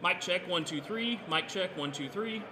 Mic check, 1, 2, 3. Mic check, 1, 2, 3.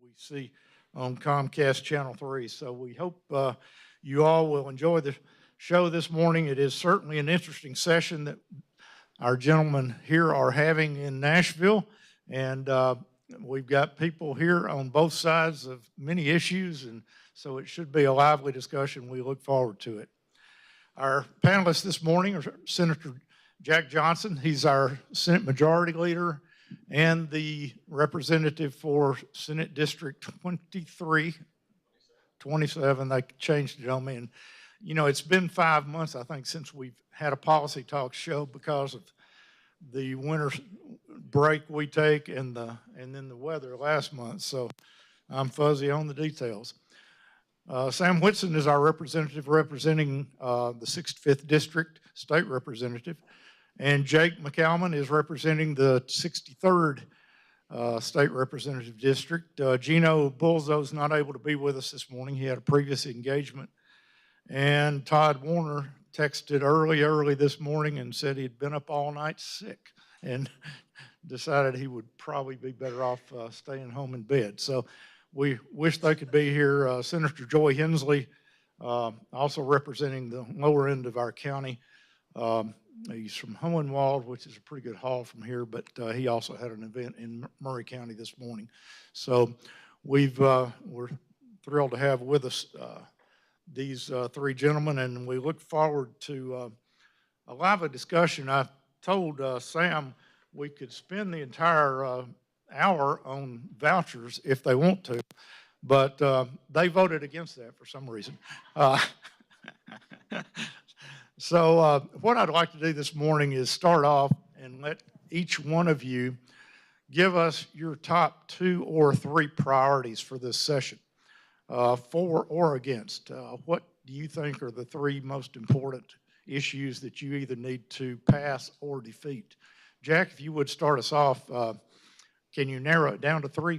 we see on Comcast Channel 3. So we hope you all will enjoy the show this morning. It is certainly an interesting session that our gentlemen here are having in Nashville, and we've got people here on both sides of many issues, and so it should be a lively discussion. We look forward to it. Our panelists this morning are Senator Jack Johnson. He's our Senate Majority Leader and the representative for Senate District 27. They changed it on me. And, you know, it's been 5 months, I think, since we've had a policy talk show because of the winter break we take and then the weather last month. So I'm fuzzy on the details. Sam Whitson is our representative representing the 65th District, State Representative. And Jake McCalman is representing the 63rd State Representative District. Gino Bulzo's not able to be with us this morning. He had a previous engagement. And Todd Warner texted early this morning and said he'd been up all night sick and decided he would probably be better off staying home in bed. So we wish they could be here. Senator Joy Hensley, also representing the lower end of our county. He's from Hohenwald, which is a pretty good haul from here, but he also had an event in Murray County this morning. So we're thrilled to have with us these three gentlemen, and we look forward to a lively discussion. I told Sam we could spend the entire hour on vouchers if they want to, but they voted against that for some reason. So what I'd like to do this morning is start off and let each one of you give us your top 2 or 3 priorities for this session, for or against. What do you think are the 3 most important issues that you either need to pass or defeat? Jack, if you would start us off, can you narrow it down to 3?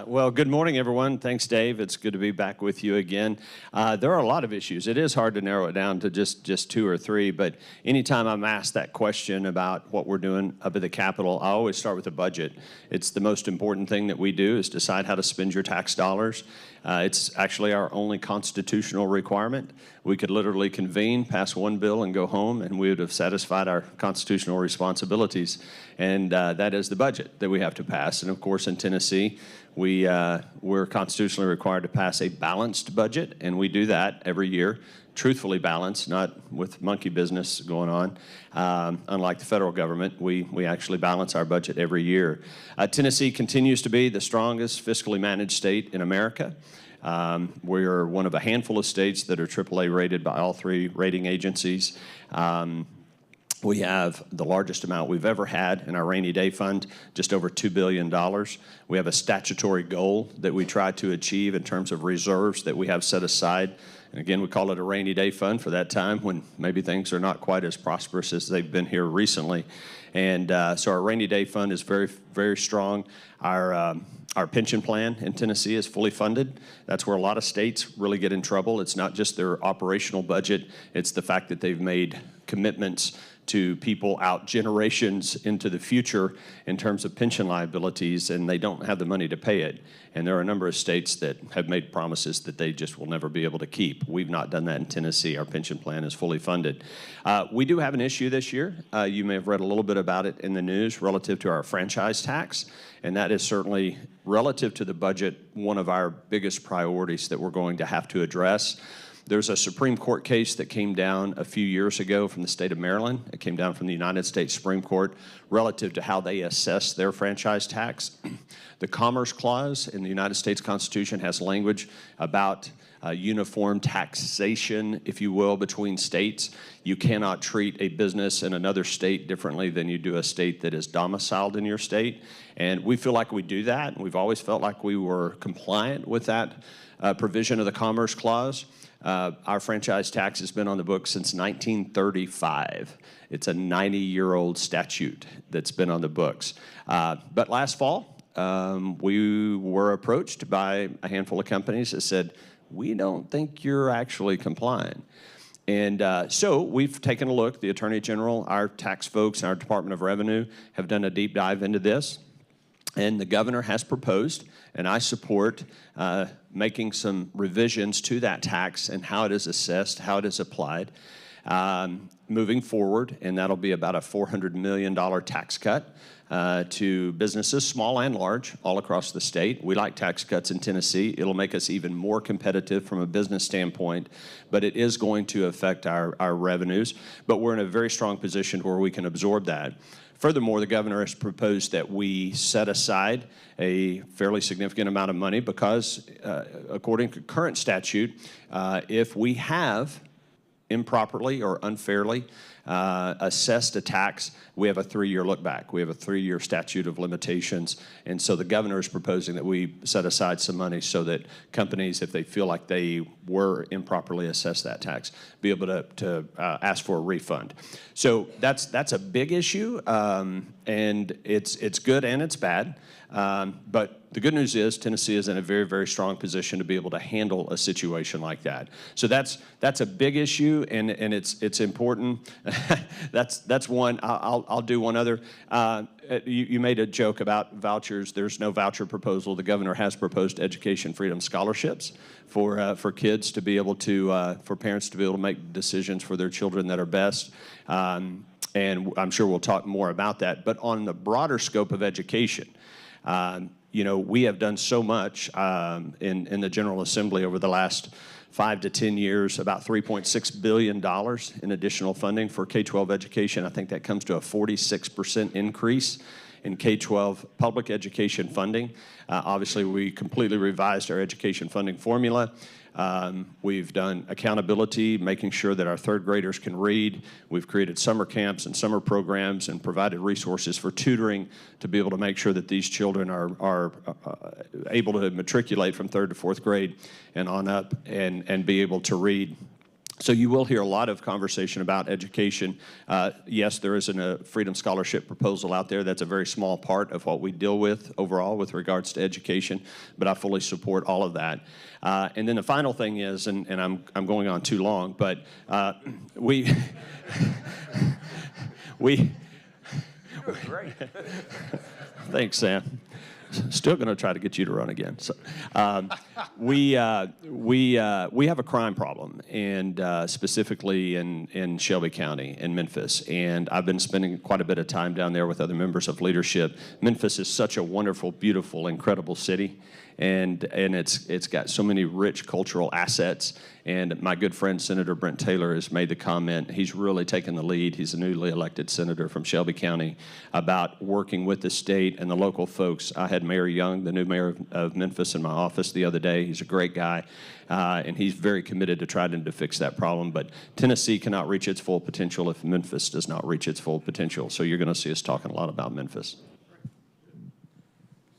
Well, good morning, everyone. Thanks, Dave. It's good to be back with you again. There are a lot of issues. It is hard to narrow it down to just 2 or 3, but anytime I'm asked that question about what we're doing up at the Capitol, I always start with the budget. It's the most important thing that we do is decide how to spend your tax dollars. It's actually our only constitutional requirement. We could literally convene, pass one bill, and go home, and we would have satisfied our constitutional responsibilities. And that is the budget that we have to pass. And of course, in Tennessee, we're constitutionally required to pass a balanced budget, and we do that every year. Truthfully balanced, not with monkey business going on. Unlike the federal government, we actually balance our budget every year. Tennessee continues to be the strongest fiscally managed state in America. We're one of a handful of states that are AAA rated by all 3 rating agencies. We have the largest amount we've ever had in our rainy day fund, just over $2 billion. We have a statutory goal that we try to achieve in terms of reserves that we have set aside. And again, we call it a rainy day fund for that time when maybe things are not quite as prosperous as they've been here recently. And so our rainy day fund is very, very strong. Our pension plan in Tennessee is fully funded. That's where a lot of states really get in trouble. It's not just their operational budget. It's the fact that they've made commitments to people out generations into the future in terms of pension liabilities, and they don't have the money to pay it. And there are a number of states that have made promises that they just will never be able to keep. We've not done that in Tennessee. Our pension plan is fully funded. We do have an issue this year. You may have read a little bit about it in the news relative to our franchise tax, and that is certainly, relative to the budget, one of our biggest priorities that we're going to have to address. There's a Supreme Court case that came down a few years ago from the state of Maryland. It came down from the United States Supreme Court relative to how they assess their franchise tax. The Commerce Clause in the United States Constitution has language about uniform taxation, if you will, between states. You cannot treat a business in another state differently than you do a state that is domiciled in your state. And we feel like we do that, and we've always felt like we were compliant with that provision of the Commerce Clause. Our franchise tax has been on the books since 1935. It's a 90-year-old statute that's been on the books. But last fall, we were approached by a handful of companies that said, we don't think you're actually complying. And so we've taken a look. The Attorney General, our tax folks, and our Department of Revenue have done a deep dive into this. And the governor has proposed, and I support making some revisions to that tax and how it is assessed, how it is applied moving forward. And that'll be about a $400 million tax cut to businesses, small and large, all across the state. We like tax cuts in Tennessee. It'll make us even more competitive from a business standpoint, but it is going to affect our revenues. But we're in a very strong position where we can absorb that. Furthermore, the governor has proposed that we set aside a fairly significant amount of money because, according to current statute, if we have improperly or unfairly assessed a tax, we have a 3-year look back. We have a 3-year statute of limitations. And so the governor is proposing that we set aside some money so that companies, if they feel like they were improperly assessed that tax, be able to ask for a refund. So that's a big issue, and it's good and it's bad. But the good news is Tennessee is in a very, very strong position to be able to handle a situation like that. So that's a big issue, and it's important. That's one. I'll do one other. You made a joke about vouchers. There's no voucher proposal. The governor has proposed education freedom scholarships for kids to be able to, for parents to be able to make decisions for their children that are best. And I'm sure we'll talk more about that. But on the broader scope of education, you know, we have done so much in the General Assembly over the last 5 to 10 years, about $3.6 billion in additional funding for K-12 education. I think that comes to a 46% increase in K-12 public education funding. Obviously, we completely revised our education funding formula. We've done accountability, making sure that our third graders can read. We've created summer camps and summer programs and provided resources for tutoring to be able to make sure that these children are able to matriculate from 3rd to 4th grade and on up and be able to read. So you will hear a lot of conversation about education. Yes, there is a Freedom Scholarship proposal out there. That's a very small part of what we deal with overall with regards to education, but I fully support all of that. And then the final thing is, and I'm going on too long, but we Great. Thanks, Sam. Still going to try to get you to run again. So, we have a crime problem, and specifically in Shelby County in Memphis. And I've been spending quite a bit of time down there with other members of leadership. Memphis is such a wonderful, beautiful, incredible city. And it's got so many rich cultural assets. And my good friend, Senator Brent Taylor, has made the comment. He's really taken the lead. He's a newly elected senator from Shelby County about working with the state and the local folks. I had Mayor Young, the new mayor of Memphis, in my office the other day. He's a great guy, and he's very committed to trying to fix that problem. But Tennessee cannot reach its full potential if Memphis does not reach its full potential. So you're going to see us talking a lot about Memphis.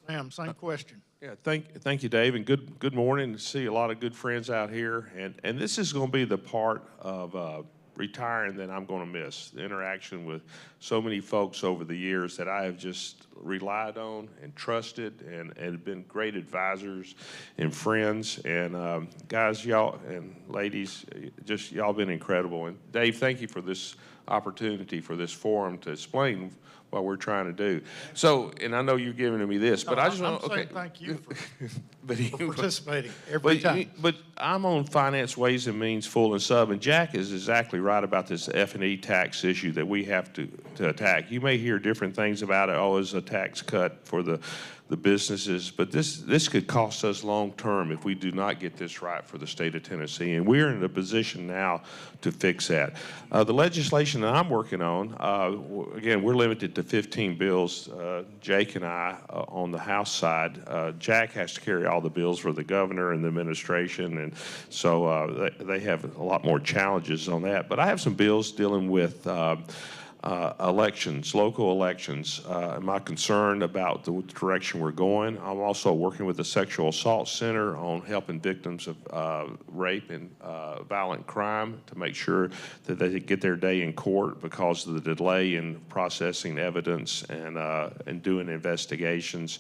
Sam, same question. Yeah, thank you, Dave, and good morning. To see a lot of good friends out here, and this is going to be the part of retiring that I'm going to miss. The interaction with so many folks over the years that I have just relied on and trusted, and been great advisors and friends. And guys, y'all and ladies, just y'all been incredible. And Dave, thank you for this opportunity, for this forum to explain what we're trying to do. So, and I know you're giving me this, but I just want to, okay. Thank you for, but for participating every time. But I'm on Finance, Ways and Means, Full and Sub, and Jack is exactly right about this F&E tax issue that we have to attack. You may hear different things about it. Oh, it's a tax cut for the businesses, but this could cost us long term if we do not get this right for the state of Tennessee, and we're in a position now to fix that. The legislation that I'm working on, again, we're limited to 15 bills. Jake and I on the House side. Jack has to carry all the bills for the governor and the administration, and so they have a lot more challenges on that. But I have some bills dealing with elections, local elections. Am I concerned about the direction we're going? I'm also working with the Sexual Assault Center on helping victims of rape and violent crime to make sure that they get their day in court because of the delay in processing evidence and doing investigations.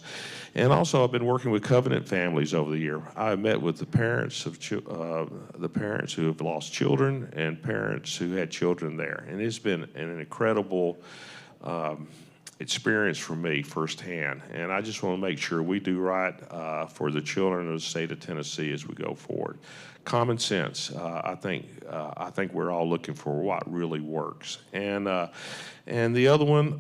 And also, I've been working with Covenant families over the year. I've met with the parents of who have lost children and parents who had children there, and it's been an incredible experience from me firsthand, and I just want to make sure we do right for the children of the state of Tennessee as we go forward. Common sense. I think we're all looking for what really works. And the other one,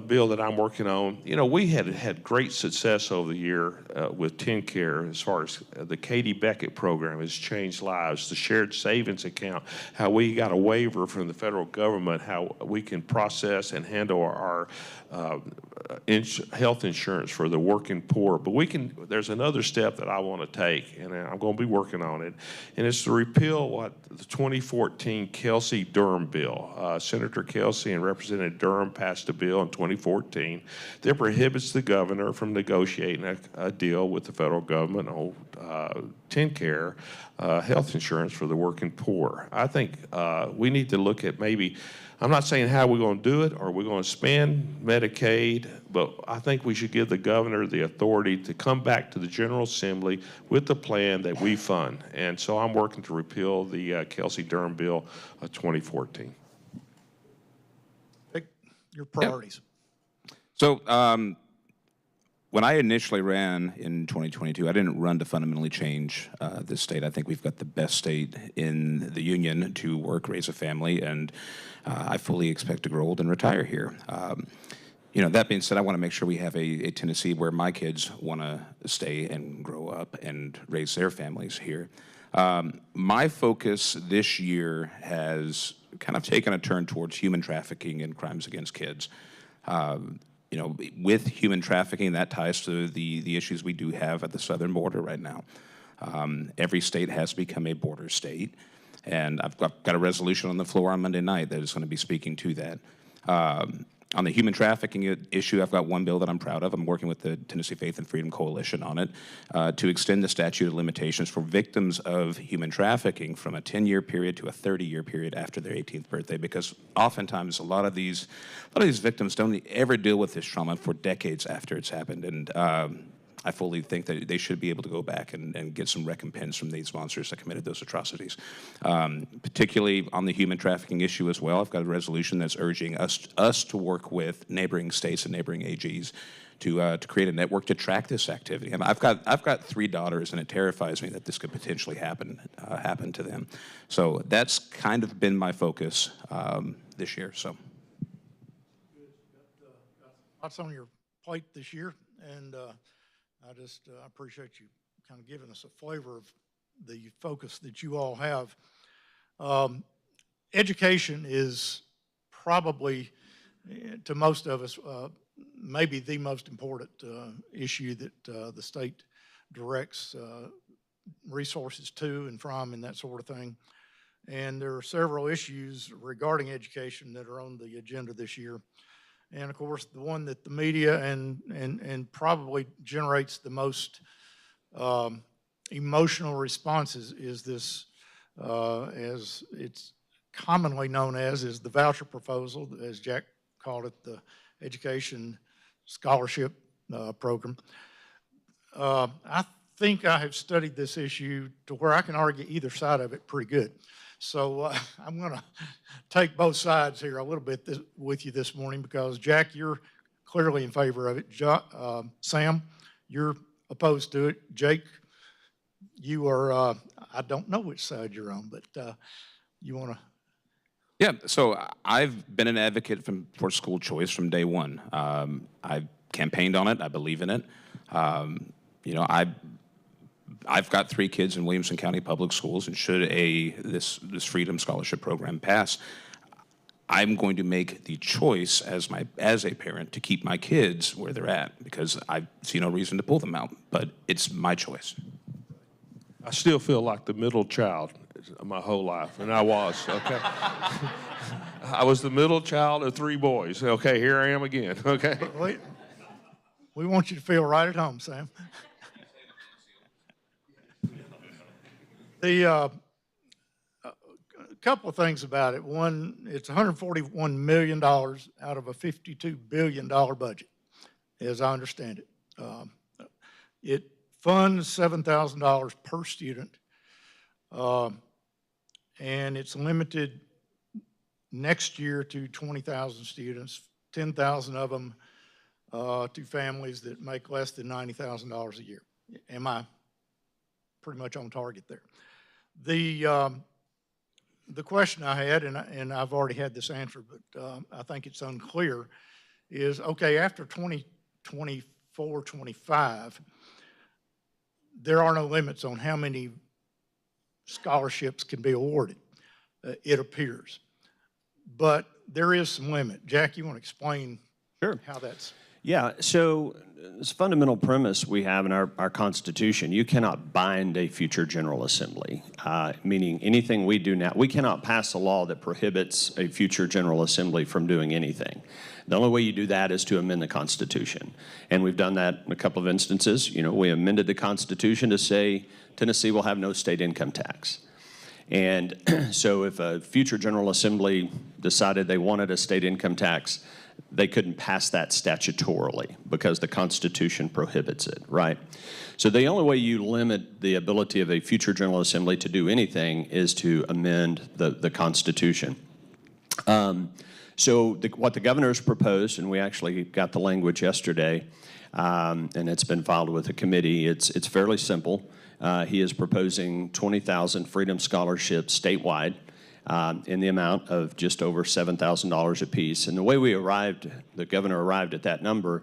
bill that I'm working on, you know, we had great success over the year with TennCare as far as the Katie Beckett program has changed lives. The shared savings account, how we got a waiver from the federal government, how we can process and handle our health insurance for the working poor. But there's another step that I want to take, and I'm going to be working on it, and it's to repeal what the 2014 Kelsey-Durham bill. Senator Kelsey and Representative Durham passed a bill in 2014 that prohibits the governor from negotiating a deal with the federal government on TennCare health insurance for the working poor. I think we need to look at maybe, I'm not saying how we're going to do it or we're going to spend Medicaid, but I think we should give the governor the authority to come back to the General Assembly with the plan that we fund. And so I'm working to repeal the Kelsey-Durham bill of 2014. Pick your priorities. So when I initially ran in 2022, I didn't run to fundamentally change this state. I think we've got the best state in the union to work, raise a family, and I fully expect to grow old and retire here. You know, that being said, I want to make sure we have a Tennessee where my kids want to stay and grow up and raise their families here. My focus this year has kind of taken a turn towards human trafficking and crimes against kids. You know, with human trafficking, that ties to the issues we do have at the southern border right now. Every state has become a border state, and I've got a resolution on the floor on Monday night that is going to be speaking to that. On the human trafficking issue, I've got one bill that I'm proud of. I'm working with the Tennessee Faith and Freedom Coalition on it to extend the statute of limitations for victims of human trafficking from a 10-year period to a 30-year period after their 18th birthday, because oftentimes a lot of these victims don't ever deal with this trauma for decades after it's happened. And I fully think that they should be able to go back and get some recompense from these monsters that committed those atrocities. Particularly on the human trafficking issue as well, I've got a resolution that's urging us to work with neighboring states and neighboring AGs to create a network to track this activity. And I've got 3 daughters, and it terrifies me that this could potentially happen to them. So that's kind of been my focus this year. So. Lots on your plate this year, and I appreciate you kind of giving us a flavor of the focus that you all have. Education is probably, to most of us, maybe the most important issue that the state directs resources to and from and that sort of thing. And there are several issues regarding education that are on the agenda this year. And of course, the one that the media and probably generates the most emotional responses is this, as it's commonly known as, is the voucher proposal, as Jack called it, the education scholarship program. I think I have studied this issue to where I can argue either side of it pretty good. So I'm going to take both sides here a little bit with you this morning, because Jack, you're clearly in favor of it. Sam, you're opposed to it. Jake, you are, I don't know which side you're on, but you want to? Yeah, so I've been an advocate for school choice from day one. I've campaigned on it. I believe in it. You know, I've got 3 kids in Williamson County Public Schools, and should this Freedom Scholarship Program pass, I'm going to make the choice as a parent to keep my kids where they're at, because I see no reason to pull them out, but it's my choice. I still feel like the middle child my whole life, and I was, okay? I was the middle child of 3 boys. Okay, here I am again, okay? Wait, we want you to feel right at home, Sam. A couple of things about it. One, it's $141 million out of a $52 billion budget, as I understand it. It funds $7,000 per student, and it's limited next year to 20,000 students, 10,000 of them to families that make less than $90,000 a year. Am I pretty much on target there? The question I had, and I've already had this answered, but I think it's unclear, is, okay, after 2024, 25, there are no limits on how many scholarships can be awarded, it appears. But there is some limit. Jack, you want to explain how that's? Yeah, so this fundamental premise we have in our Constitution, you cannot bind a future General Assembly, meaning anything we do now, we cannot pass a law that prohibits a future General Assembly from doing anything. The only way you do that is to amend the Constitution. And we've done that in a couple of instances. You know, we amended the Constitution to say Tennessee will have no state income tax. And so if a future General Assembly decided they wanted a state income tax, they couldn't pass that statutorily because the Constitution prohibits it, right? So the only way you limit the ability of a future General Assembly to do anything is to amend the Constitution. What the governor's proposed, and we actually got the language yesterday, and it's been filed with the committee, it's fairly simple. He is proposing 20,000 Freedom Scholarships statewide, in the amount of just over $7,000 apiece. And the way the governor arrived at that number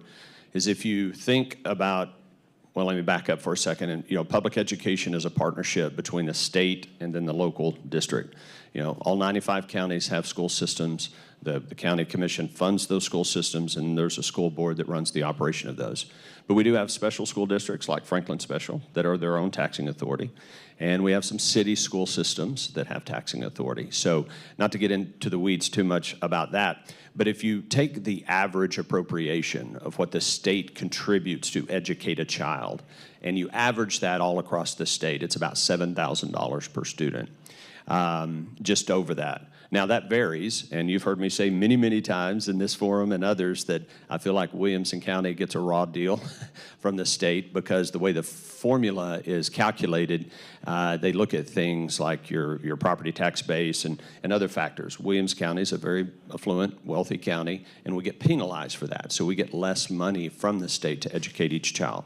is if you think about, well, let me back up for a second. And, you know, public education is a partnership between the state and then the local district. You know, all 95 counties have school systems. The county commission funds those school systems, and there's a school board that runs the operation of those. But we do have special school districts like Franklin Special that are their own taxing authority. And we have some city school systems that have taxing authority. So not to get into the weeds too much about that, but if you take the average appropriation of what the state contributes to educate a child, and you average that all across the state, it's about $7,000 per student, just over that. Now that varies, and you've heard me say many, many times in this forum and others that I feel like Williamson County gets a raw deal from the state because the way the formula is calculated, they look at things like your property tax base and other factors. Williams County is a very affluent, wealthy county, and we get penalized for that. So we get less money from the state to educate each child.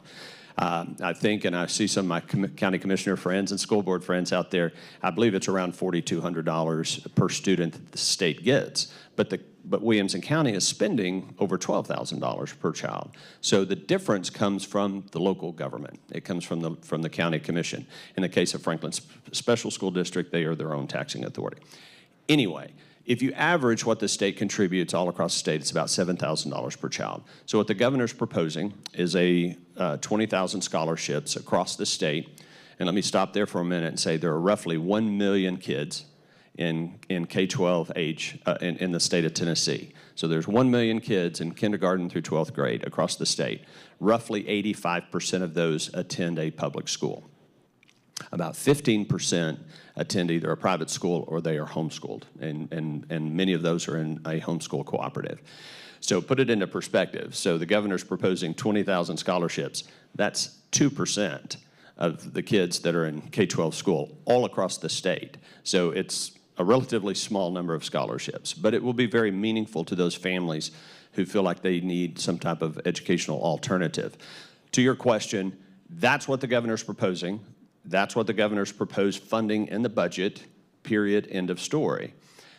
I think, and I see some of my county commissioner friends and school board friends out there, I believe it's around $4,200 per student that the state gets. But Williamson County is spending over $12,000 per child. So the difference comes from the local government. It comes from the county commission. In the case of Franklin Special School District, they are their own taxing authority. Anyway, if you average what the state contributes all across the state, it's about $7,000 per child. So what the governor's proposing is a 20,000 scholarships across the state. And let me stop there for a minute and say there are roughly 1 million kids in K-12 age in the state of Tennessee. So there's 1 million kids in kindergarten through 12th grade across the state. Roughly 85% of those attend a public school. About 15% attend either a private school or they are homeschooled, and many of those are in a homeschool cooperative. So put it into perspective. So the governor's proposing 20,000 scholarships. That's 2% of the kids that are in K-12 school all across the state. So it's a relatively small number of scholarships, but it will be very meaningful to those families who feel like they need some type of educational alternative. To your question, that's what the governor's proposing. That's what the governor's proposed funding in the budget, period, end of story.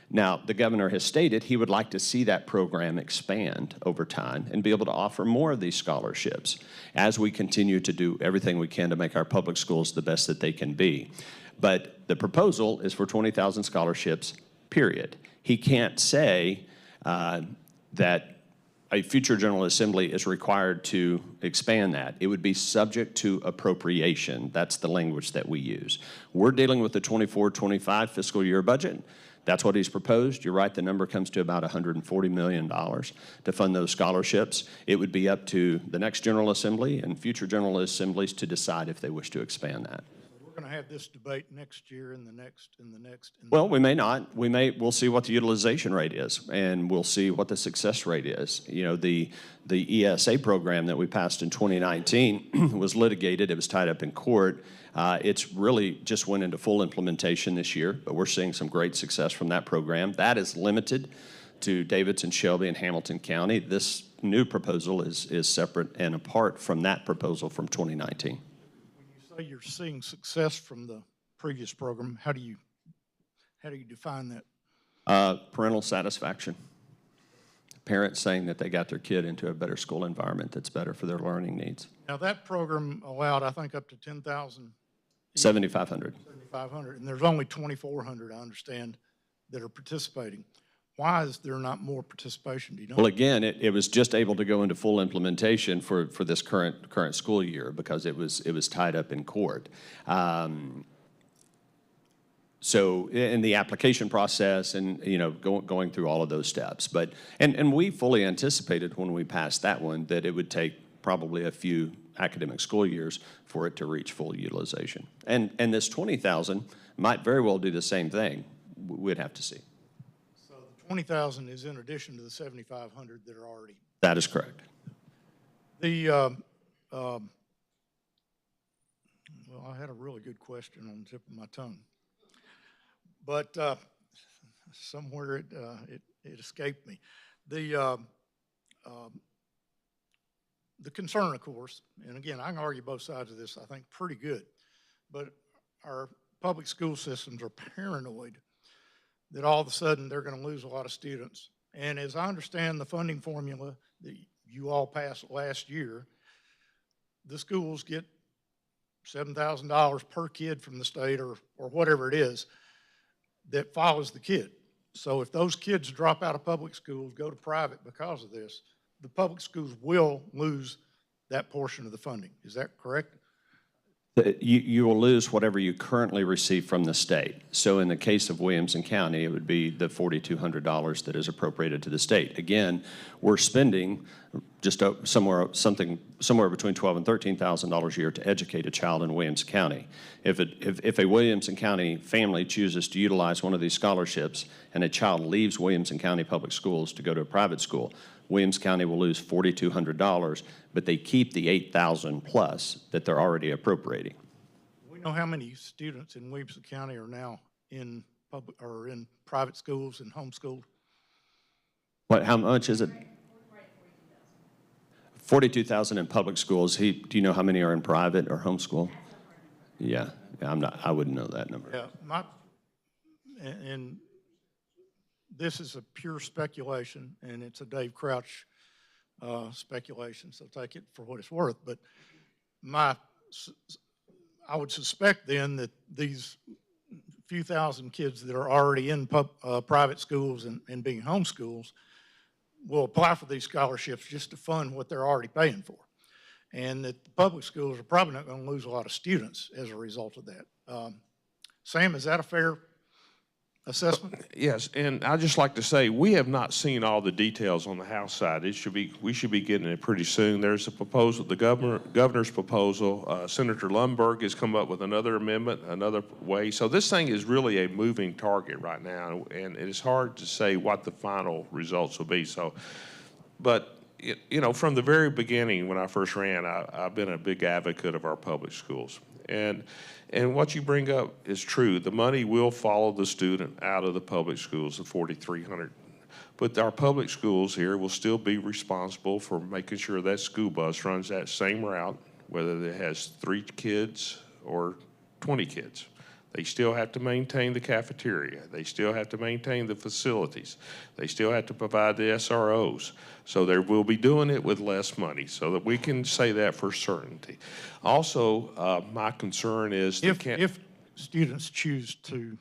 Now, the governor has stated he would like to see that program expand over time and be able to offer more of these scholarships as we continue to do everything we can to make our public schools the best that they can be. But the proposal is for 20,000 scholarships, period. He can't say that a future General Assembly is required to expand that. It would be subject to appropriation. That's the language that we use. We're dealing with the 24-25 fiscal year budget. That's what he's proposed. You're right, the number comes to about $140 million to fund those scholarships. It would be up to the next General Assembly and future General Assemblies to decide if they wish to expand that. We're going to have this debate next year and the next and the next. Well, we may not. We'll see what the utilization rate is, and we'll see what the success rate is. You know, the ESA program that we passed in 2019 was litigated. It was tied up in court. It's really just went into full implementation this year, but we're seeing some great success from that program. That is limited to Davidson, Shelby, and Hamilton County. This new proposal is separate and apart from that proposal from 2019. When you say you're seeing success from the previous program, how do you define that? Parental satisfaction. Parents saying that they got their kid into a better school environment that's better for their learning needs. Now, that program allowed, I think, up to 10,000. 7,500. 7,500, and there's only 2,400, I understand, that are participating. Why is there not more participation? Do you know? Well, again, it was just able to go into full implementation for this current school year because it was tied up in court. So in the application process and, going through all of those steps. But, and we fully anticipated when we passed that one that it would take probably a few academic school years for it to reach full utilization. And this 20,000 might very well do the same thing. We'd have to see. So the 20,000 is in addition to the 7,500 that are already. That is correct. Well, I had a really good question on the tip of my tongue, but somewhere it escaped me. The concern, of course, and again, I can argue both sides of this, I think, pretty good, but our public school systems are paranoid that all of a sudden they're going to lose a lot of students. And as I understand the funding formula that you all passed last year, the schools get $7,000 per kid from the state or whatever it is that follows the kid. So if those kids drop out of public schools, go to private because of this, the public schools will lose that portion of the funding. Is that correct? You will lose whatever you currently receive from the state. So in the case of Williamson County, it would be the $4,200 that is appropriated to the state. Again, we're spending just somewhere between $12,000 and $13,000 a year to educate a child in Williamson County. If a Williamson County family chooses to utilize one of these scholarships and a child leaves Williamson County Public Schools to go to a private school, Williamson County will lose $4,200, but they keep the $8,000 plus that they're already appropriating. We know how many students in Williamson County are now in public or in private schools and homeschooled? How much is it? 42,000 in public schools. Do you know how many are in private or homeschool? Yeah, I wouldn't know that number. Yeah, and this is a pure speculation, and it's a Dave Crouch speculation, so take it for what it's worth. But I would suspect then that these few thousand kids that are already in private schools and being homeschools will apply for these scholarships just to fund what they're already paying for. And that the public schools are probably not going to lose a lot of students as a result of that. Sam, is that a fair assessment? Yes, and I'd just like to say, we have not seen all the details on the House side. We should be getting it pretty soon. There's a proposal, the governor's proposal. Senator Lundberg has come up with another amendment, another way. So this thing is really a moving target right now, and it is hard to say what the final results will be. So, but from the very beginning when I first ran, I've been a big advocate of our public schools. And what you bring up is true. The money will follow the student out of the public schools, the $4,300. But our public schools here will still be responsible for making sure that school bus runs that same route, whether it has 3 kids or 20 kids. They still have to maintain the cafeteria. They still have to maintain the facilities. They still have to provide the SROs. So they will be doing it with less money, so that we can say that for certainty. Also, my concern is if students choose to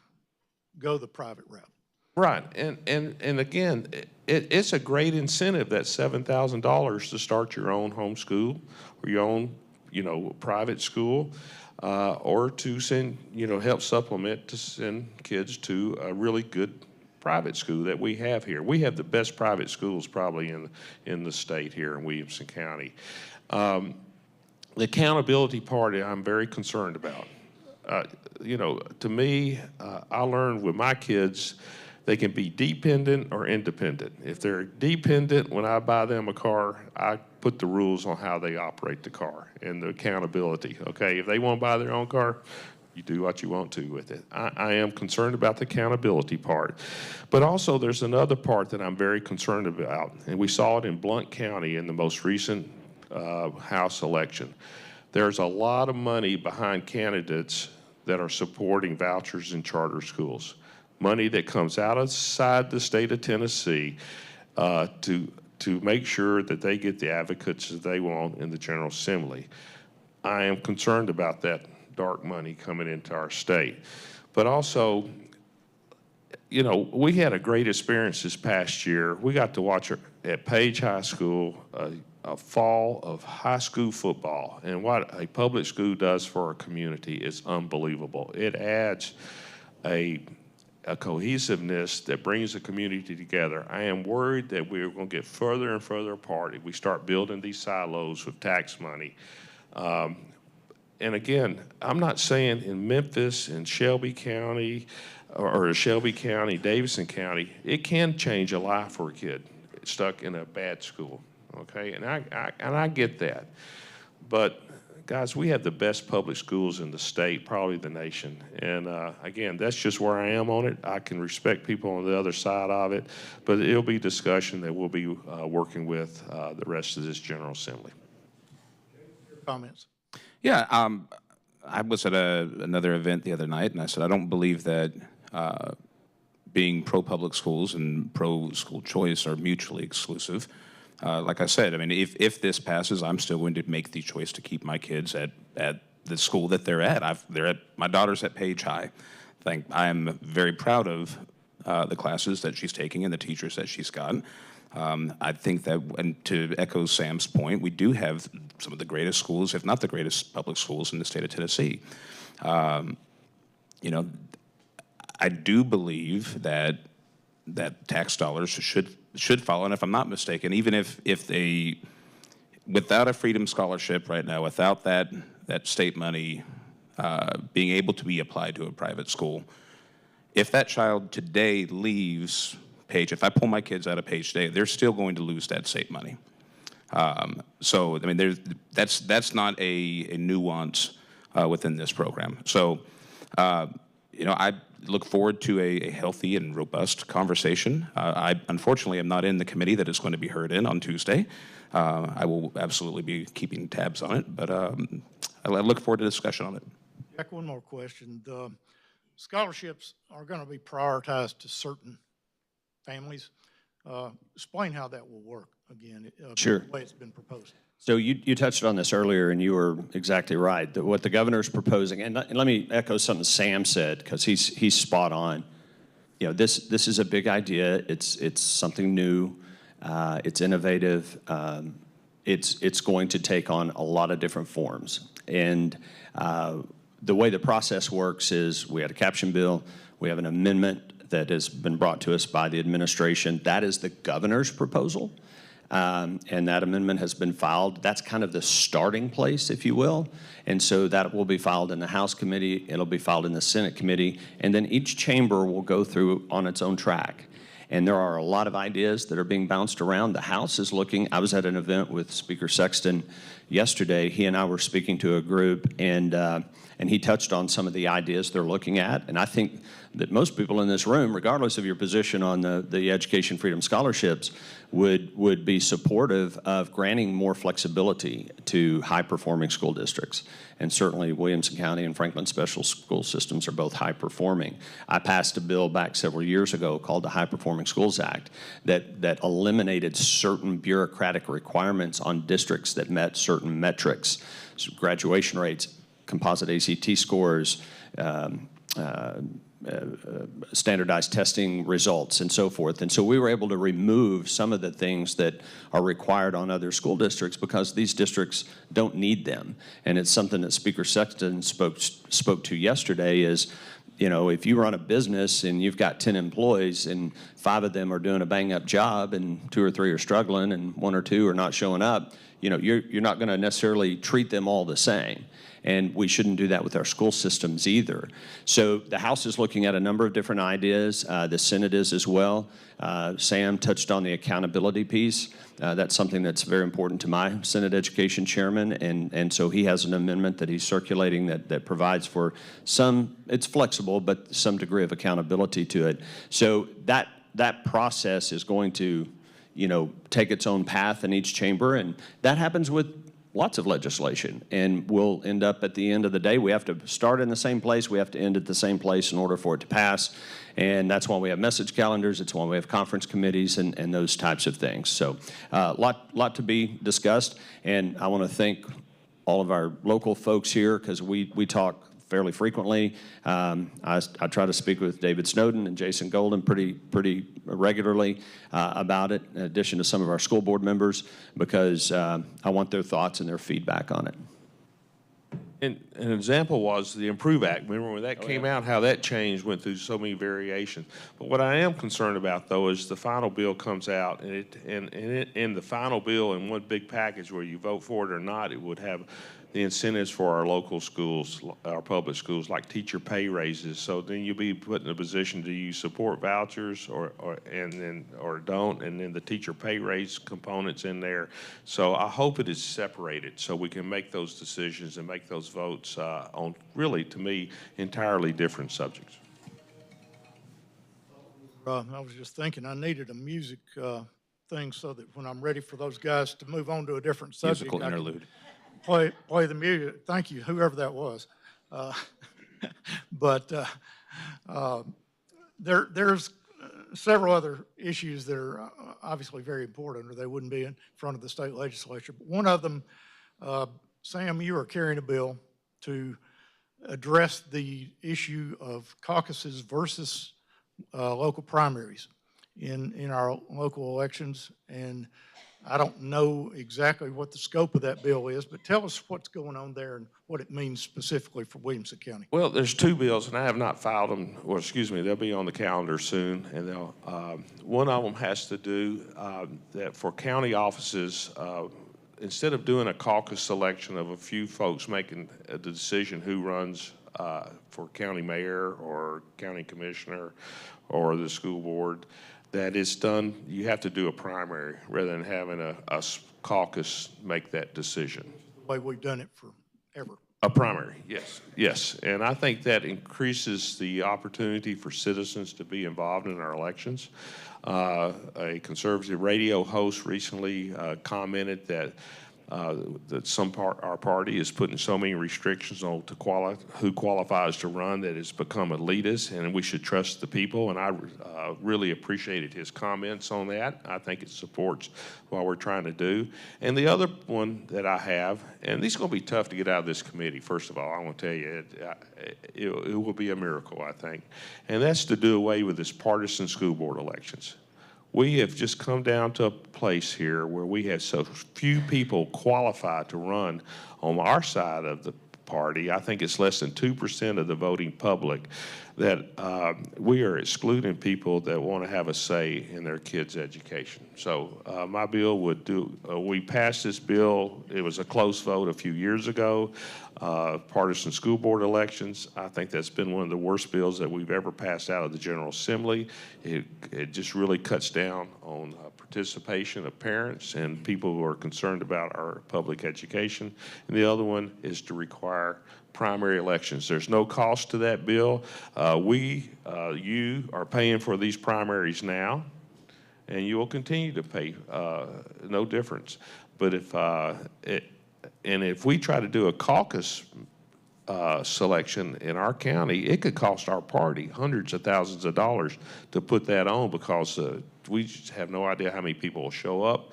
go the private route. Right, and again, it's a great incentive, that $7,000 to start your own homeschool or your own, private school. Or to send, help supplement to send kids to a really good private school that we have here. We have the best private schools probably in the state here in Williamson County. The accountability part I'm very concerned about. To me, I learned with my kids, they can be dependent or independent. If they're dependent, when I buy them a car, I put the rules on how they operate the car and the accountability, okay? If they want to buy their own car, You do what you want to with it. I am concerned about the accountability part. But also there's another part that I'm very concerned about, and we saw it in Blount County in the most recent House election. There's a lot of money behind candidates that are supporting vouchers in charter schools. Money that comes outside the state of Tennessee to make sure that they get the advocates that they want in the General Assembly. I am concerned about that dark money coming into our state. But also, you know, we had a great experience this past year. We got to watch at Page High School a fall of high school football. And what a public school does for our community is unbelievable. It adds a cohesiveness that brings the community together. I am worried that we're going to get further and further apart if we start building these silos with tax money. And again, I'm not saying in Memphis, in Shelby County, or Shelby County, Davidson County, it can change a life for a kid stuck in a bad school, okay? And I get that. But guys, we have the best public schools in the state, probably the nation. And again, that's just where I am on it. I can respect people on the other side of it, but it'll be discussion that we'll be working with the rest of this General Assembly. Comments? Yeah, I was at another event the other night, and I said I don't believe that being pro-public schools and pro-school choice are mutually exclusive. Like I said, I mean, if this passes, I'm still going to make the choice to keep my kids at the school that they're at. My daughter's at Page High. I am very proud of the classes that she's taking and the teachers that she's got. I think that, and to echo Sam's point, we do have some of the greatest schools, if not the greatest public schools in the state of Tennessee. You know, I do believe that tax dollars should follow, and if I'm not mistaken, even if they, without a Freedom Scholarship right now, without that state money being able to be applied to a private school, if that child today leaves Page, if I pull my kids out of Page today, they're still going to lose that state money. So I mean, that's not a nuance within this program. So you know, I look forward to a healthy and robust conversation. I unfortunately am not in the committee that is going to be heard in on Tuesday. I will absolutely be keeping tabs on it, but I look forward to discussion on it. Jack, one more question. The scholarships are going to be prioritized to certain families. Explain how that will work again. Sure. The way it's been proposed. So you touched on this earlier, and you were exactly right. That what the governor's proposing, and let me echo something Sam said, because he's spot on. You know, this is a big idea. It's something new. It's innovative. It's going to take on a lot of different forms. And the way the process works is we had a caption bill. We have an amendment that has been brought to us by the administration. That is the governor's proposal. And that amendment has been filed. That's kind of the starting place, if you will. And so that will be filed in the House committee. It'll be filed in the Senate committee. And then each chamber will go through on its own track. And there are a lot of ideas that are being bounced around. The House is looking. I was at an event with Speaker Sexton yesterday. He and I were speaking to a group, and he touched on some of the ideas they're looking at. And I think that most people in this room, regardless of your position on the Education Freedom Scholarships, would be supportive of granting more flexibility to high-performing school districts. And certainly Williamson County and Franklin Special School Systems are both high-performing. I passed a bill back several years ago called the High Performing Schools Act that eliminated certain bureaucratic requirements on districts that met certain metrics, so graduation rates, composite ACT scores, standardized testing results, and so forth. And so we were able to remove some of the things that are required on other school districts because these districts don't need them. And it's something that Speaker Sexton spoke to yesterday is, you know, if you run a business and you've got 10 employees and 5 of them are doing a bang-up job and 2 or 3 are struggling and 1 or 2 are not showing up, you're not going to necessarily treat them all the same. And we shouldn't do that with our school systems either. So the House is looking at a number of different ideas. The Senate is as well. Sam touched on the accountability piece. That's something that's very important to my Senate Education Chairman, and so he has an amendment that he's circulating that provides for some, it's flexible, but some degree of accountability to it. So that process is going to, take its own path in each chamber, and that happens with lots of legislation, and we'll end up at the end of the day, we have to start in the same place, we have to end at the same place in order for it to pass, and that's why we have message calendars, it's why we have conference committees and those types of things. So lot to be discussed, and I want to thank all of our local folks here, because we talk fairly frequently. I try to speak with David Snowden and Jason Golden pretty regularly about it, in addition to some of our school board members, because I want their thoughts and their feedback on it. And an example was the Improve Act. Remember when that came out, how that changed, went through so many variations. But what I am concerned about, though, is the final bill comes out, and in the final bill in one big package where you vote for it or not, it would have the incentives for our local schools, our public schools, like teacher pay raises. So then you'll be put in a position, do you support vouchers or don't, and then the teacher pay raise components in there. So I hope it is separated so we can make those decisions and make those votes on, really, to me, entirely different subjects. I was just thinking I needed a music thing so that when I'm ready for those guys to move on to a different subject, Musical interlude. Play the music. Thank you, whoever that was. There's several other issues that are obviously very important, or they wouldn't be in front of the state legislature. But one of them, Sam, you are carrying a bill to address the issue of caucuses versus local primaries in our local elections, and I don't know exactly what the scope of that bill is, but tell us what's going on there and what it means specifically for Williamson County. Well, there's two bills, and I have not filed them, or excuse me, they'll be on the calendar soon. And they'll, one of them has to do that for county offices, instead of doing a caucus selection of a few folks making the decision who runs for county mayor or county commissioner or the school board, that it's done, you have to do a primary rather than having a caucus make that decision. The way we've done it forever. A primary, yes, yes. And I think that increases the opportunity for citizens to be involved in our elections. A conservative radio host recently commented that our party is putting so many restrictions on who qualifies to run that it's become elitist, and we should trust the people. And I really appreciated his comments on that. I think it supports what we're trying to do. And the other one that I have, and these are going to be tough to get out of this committee, first of all, I want to tell you, it will be a miracle, I think. And that's to do away with this partisan school board elections. We have just come down to a place here where we have so few people qualified to run on our side of the party. I think it's less than 2% of the voting public that we are excluding people that want to have a say in their kids' education. So my bill would do, we passed this bill, it was a close vote a few years ago, partisan school board elections. I think that's been one of the worst bills that we've ever passed out of the General Assembly. It just really cuts down on participation of parents and people who are concerned about our public education. And the other one is to require primary elections. There's no cost to that bill. You are paying for these primaries now, and you will continue to pay, no difference. But if we try to do a caucus selection in our county, it could cost our party hundreds of thousands of dollars to put that on, because we just have no idea how many people will show up,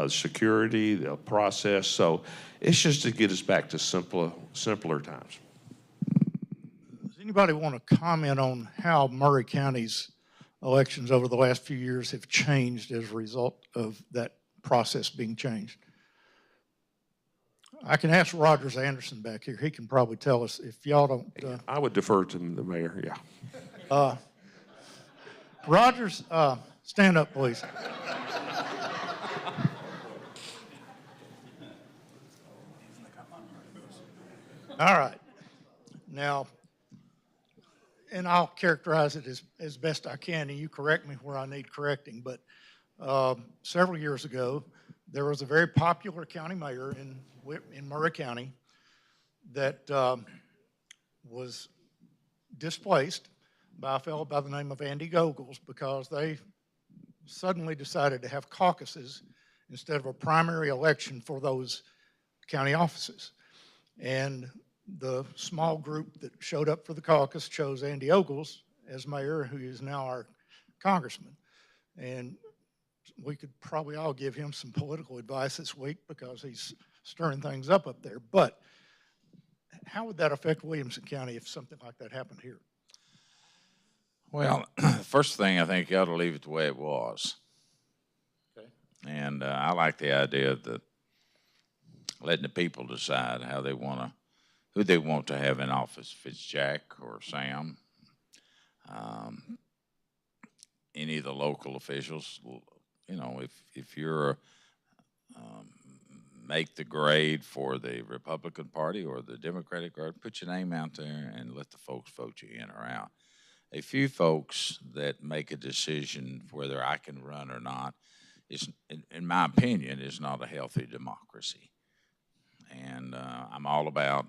security, the process. So it's just to get us back to simpler times. Does anybody want to comment on how Murray County's elections over the last few years have changed as a result of that process being changed? I can ask Rogers Anderson back here. He can probably tell us if y'all don't. I would defer to the mayor, yeah. Rogers, stand up, please. All right. Now, and I'll characterize it as best I can, and you correct me where I need correcting, but several years ago, there was a very popular county mayor in Murray County that was displaced by a fellow by the name of Andy Gogles because they suddenly decided to have caucuses instead of a primary election for those county offices. And the small group that showed up for the caucus chose Andy Ogles as mayor, who is now our congressman. And we could probably all give him some political advice this week because he's stirring things up there. But how would that affect Williamson County if something like that happened here? Well, the first thing, I think you ought to leave it the way it was. Okay. And I like the idea of letting the people decide how they want to, who they want to have in office, if it's Jack or Sam, any of the local officials. You know, if you're make the grade for the Republican Party or the Democratic Party, put your name out there and let the folks vote you in or out. A few folks that make a decision whether I can run or not is, in my opinion, is not a healthy democracy. And I'm all about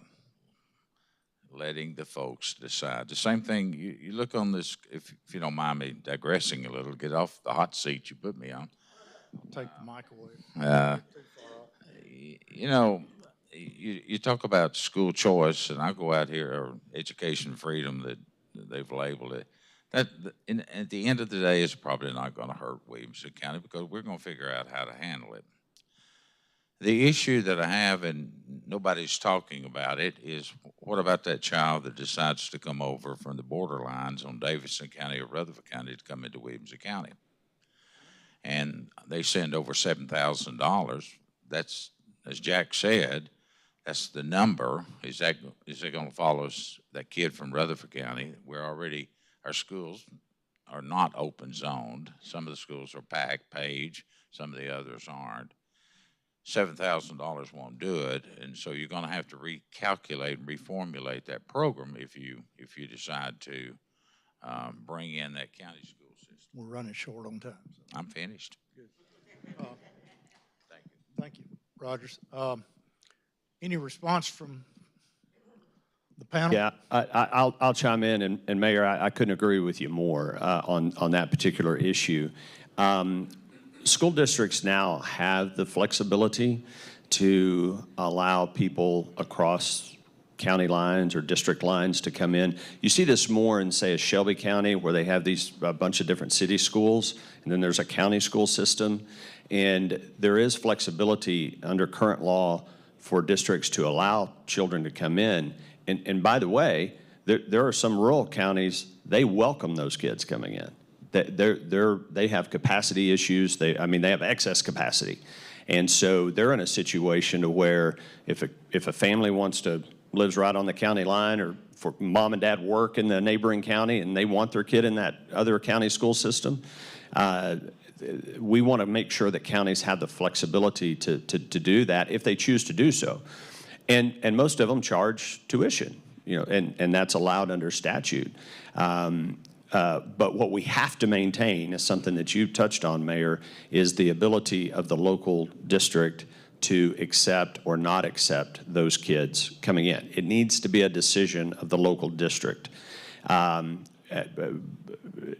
letting the folks decide. The same thing, you look on this, if you don't mind me digressing a little, get off the hot seat you put me on. I'll take the mic away. You know, you talk about school choice, and I go out here, or education freedom that they've labeled it. That, at the end of the day, it's probably not going to hurt Williamson County because we're going to figure out how to handle it. The issue that I have, and nobody's talking about it, is what about that child that decides to come over from the borderlines on Davidson County or Rutherford County to come into Williamson County? And they send over $7,000. That's, as Jack said, that's the number. Is that going to follow that kid from Rutherford County? We're already, our schools are not open zoned. Some of the schools are packed, Page, some of the others aren't. $7,000 won't do it, and so you're going to have to recalculate and reformulate that program if you decide to bring in that county school system. We're running short on time. So. I'm finished. Good. Thank you, Rogers. Any response from the panel? Yeah, I'll chime in, and Mayor, I couldn't agree with you more on that particular issue. School districts now have the flexibility to allow people across county lines or district lines to come in. You see this more in, say, a Shelby County where they have a bunch of different city schools, and then there's a county school system. And there is flexibility under current law for districts to allow children to come in. And by the way, there are some rural counties, they welcome those kids coming in. They have capacity issues. They have excess capacity. And so they're in a situation to where if a family lives right on the county line, or for mom and dad work in the neighboring county and they want their kid in that other county school system, we want to make sure that counties have the flexibility to do that if they choose to do so. And most of them charge tuition, and that's allowed under statute. But what we have to maintain is something that you touched on, Mayor, is the ability of the local district to accept or not accept those kids coming in. It needs to be a decision of the local district.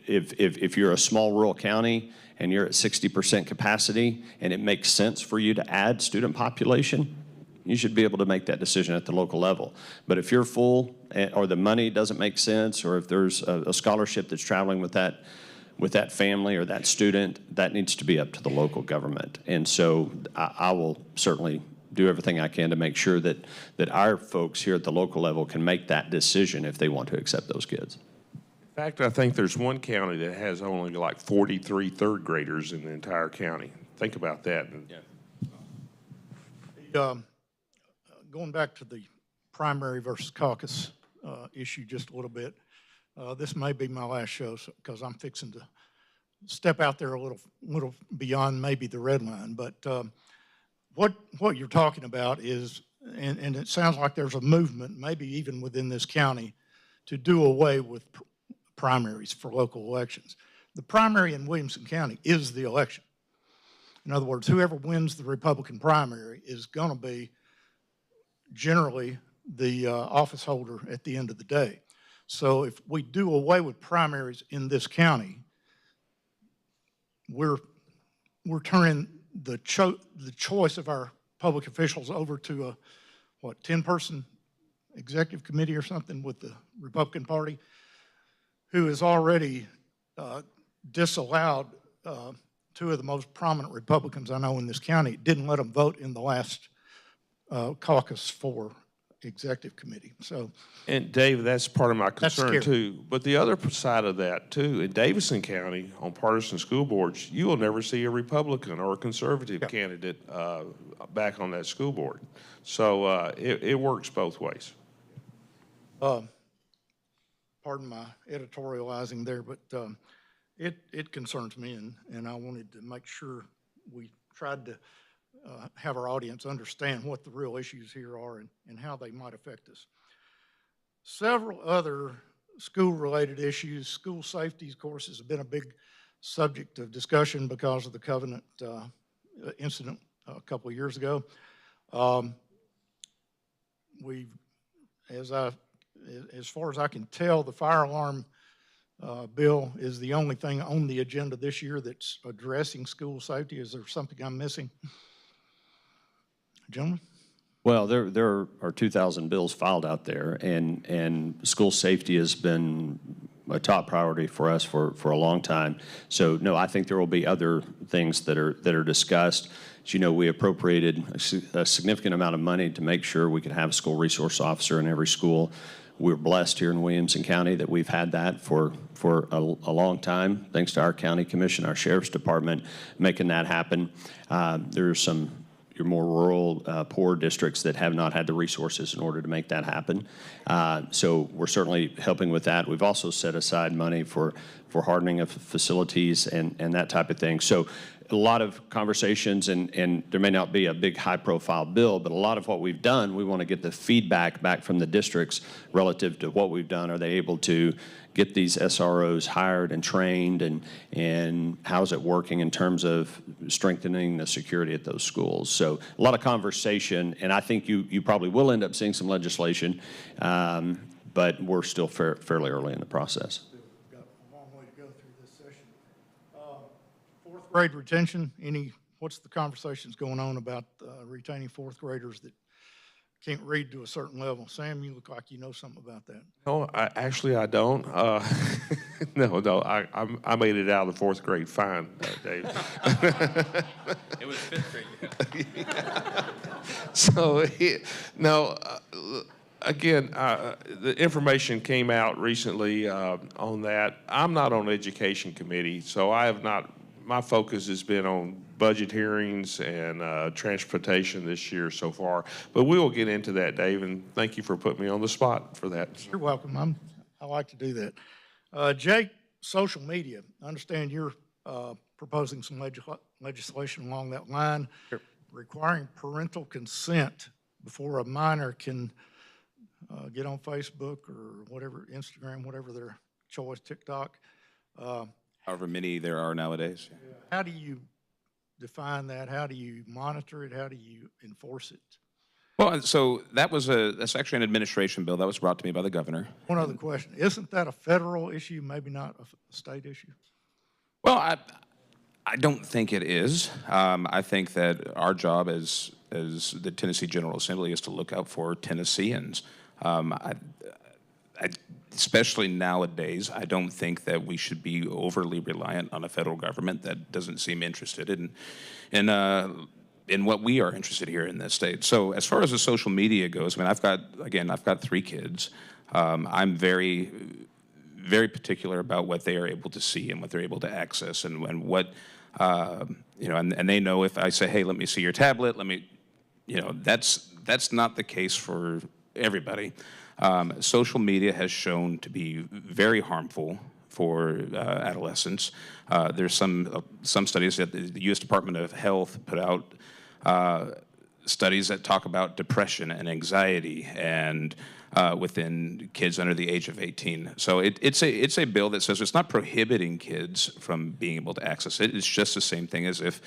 If you're a small rural county and you're at 60% capacity and it makes sense for you to add student population, you should be able to make that decision at the local level. But if you're full or the money doesn't make sense, or if there's a scholarship that's traveling with that family or that student, that needs to be up to the local government. And so I will certainly do everything I can to make sure that our folks here at the local level can make that decision if they want to accept those kids. In fact, I think there's one county that has only like 43 third graders in the entire county. Think about that. Yeah. Going back to the primary versus caucus issue just a little bit, this may be my last show because I'm fixing to step out there a little beyond maybe the red line. But what you're talking about is and it sounds like there's a movement, maybe even within this county, to do away with primaries for local elections. The primary in Williamson County is the election. In other words, whoever wins the Republican primary is going to be generally the office holder at the end of the day. So if we do away with primaries in this county, we're turning the choice of our public officials over to a, 10-person executive committee or something with the Republican Party, who has already disallowed two of the most prominent Republicans I know in this county, didn't let them vote in the last caucus for executive committee. So, And Dave, that's part of my concern scary. too. But the other side of that too, in Davidson County, on partisan school boards, you will never see a Republican or a conservative candidate back on that school board. So it works both ways. pardon my editorializing there, but it concerns me, and I wanted to make sure we tried to have our audience understand what the real issues here are and how they might affect us. Several other school-related issues. School safety, of course, has been a big subject of discussion because of the Covenant incident a couple of years ago. As far as I can tell, the fire alarm bill is the only thing on the agenda this year that's addressing school safety. Is there something I'm missing? Gentlemen? Well, there are 2,000 bills filed out there, and school safety has been a top priority for us for a long time. So no, I think there will be other things that are discussed. As you know, we appropriated a significant amount of money to make sure we could have a school resource officer in every school. We're blessed here in Williamson County that we've had that for a long time, thanks to our county commission, our sheriff's department, making that happen. There's some your more rural, poor districts that have not had the resources in order to make that happen. So we're certainly helping with that. We've also set aside money for hardening of facilities and that type of thing. So a lot of conversations, and there may not be a big high-profile bill, but a lot of what we've done, we want to get the feedback back from the districts relative to what we've done. Are they able to get these SROs hired and trained, and how's it working in terms of strengthening the security at those schools? So a lot of conversation, and I think you probably will end up seeing some legislation, but we're still fairly early in the process. We've got a long way to go through this session. Fourth grade retention, what's the conversations going on about retaining fourth graders that can't read to a certain level? Sam, you look like you know something about that. No, I don't. No, I made it out of the fourth grade fine, Dave. It was fifth grade. So, again, the information came out recently on that. I'm not on the education committee, so I have not. My focus has been on budget hearings and transportation this year so far. But we will get into that, Dave, and thank you for putting me on the spot for that. You're welcome. I like to do that. Jake, social media. I understand you're proposing some legislation along that line, requiring parental consent before a minor can get on Facebook or whatever, Instagram, whatever their choice, TikTok. However many there are nowadays. How do you define that? How do you monitor it? How do you enforce it? Well, so that's actually an administration bill that was brought to me by the governor. One other question. Isn't that a federal issue, maybe not a state issue? Well, I don't think it is. I think that our job as the Tennessee General Assembly is to look out for Tennesseans. Especially nowadays, I don't think that we should be overly reliant on a federal government that doesn't seem interested in what we are interested here in this state. So as far as the social media goes, I mean, I've got 3 kids. I'm very, very particular about what they are able to see and what they're able to access, and what, and they know if I say, hey, let me see your tablet, that's not the case for everybody. Social media has shown to be very harmful for adolescents. There's some studies that the U.S. Department of Health put out studies that talk about depression and anxiety and within kids under the age of 18. So it's a bill that says it's not prohibiting kids from being able to access it. It's just the same thing as if,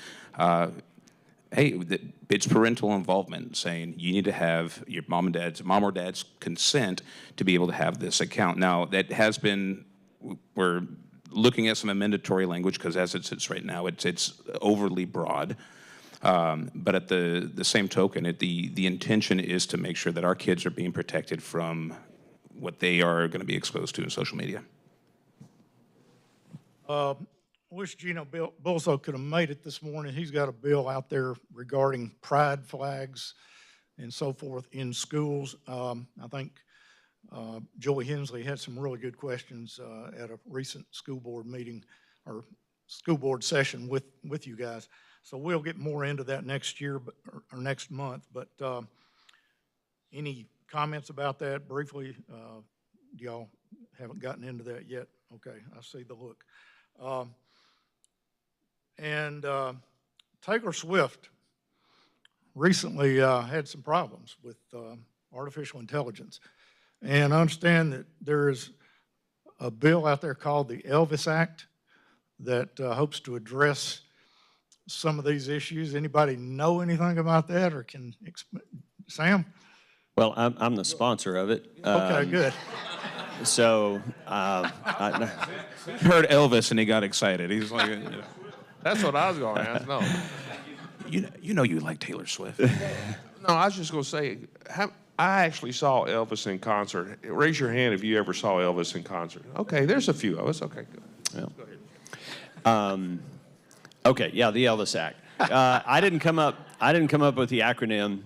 hey, it's parental involvement, saying you need to have your mom or dad's consent to be able to have this account. Now, that has been, we're looking at some mandatory language because as it sits right now, it's overly broad. But at the same token, the intention is to make sure that our kids are being protected from what they are going to be exposed to in social media. Wish Gino Bulso could have made it this morning. He's got a bill out there regarding pride flags and so forth in schools. I think Joey Hensley had some really good questions at a recent school board meeting or school board session with you guys. So we'll get more into that next year or next month. But any comments about that briefly? Y'all haven't gotten into that yet? Okay, I see the look. Taylor Swift recently had some problems with artificial intelligence. And I understand that there is a bill out there called the Elvis Act that hopes to address some of these issues. Anybody know anything about that, or can Sam? Well, I'm the sponsor of it. Okay, good. So Heard Elvis and he got excited. He's like, That's what I was going to ask. No, you know you like Taylor Swift. no, I was just going to say, I actually saw Elvis in concert. Raise your hand if you ever saw Elvis in concert. Okay, there's a few of us. Okay, good. Yeah. Go ahead. Okay, yeah, the Elvis Act. I didn't come up with the acronym.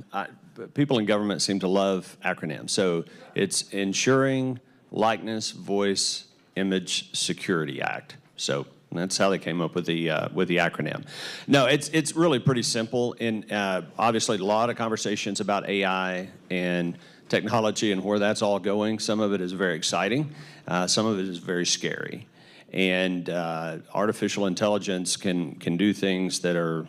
People in government seem to love acronyms. So it's Ensuring Likeness, Voice, Image Security Act. So that's how they came up with the acronym. No, it's really pretty simple. And obviously, a lot of conversations about AI and technology and where that's all going. Some of it is very exciting. Some of it is very scary. And artificial intelligence can do things that are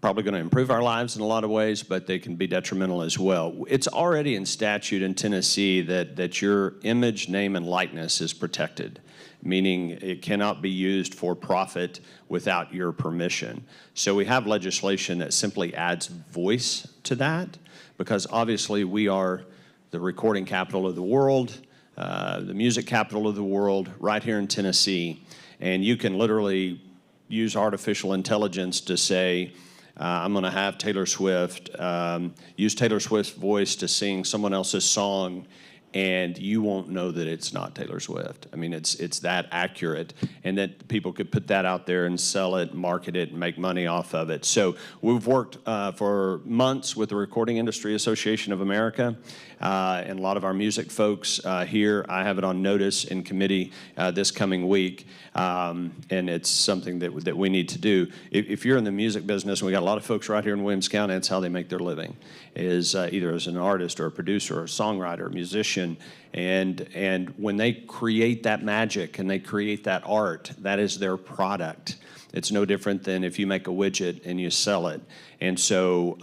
probably going to improve our lives in a lot of ways, but they can be detrimental as well. It's already in statute in Tennessee that your image, name, and likeness is protected, meaning it cannot be used for profit without your permission. So we have legislation that simply adds voice to that, because obviously we are the recording capital of the world, the music capital of the world, right here in Tennessee. And you can literally use artificial intelligence to say, I'm going to have Taylor Swift, use Taylor Swift's voice to sing someone else's song, and you won't know that it's not Taylor Swift. I mean, it's that accurate, and that people could put that out there and sell it, market it, and make money off of it. So we've worked for months with the Recording Industry Association of America, and a lot of our music folks here. I have it on notice in committee this coming week, and it's something that we need to do. If you're in the music business, and we got a lot of folks right here in Williams County, that's how they make their living, is either as an artist or a producer or a songwriter or a musician. And when they create that magic and they create that art, that is their product. It's no different than if you make a widget and you sell it. And so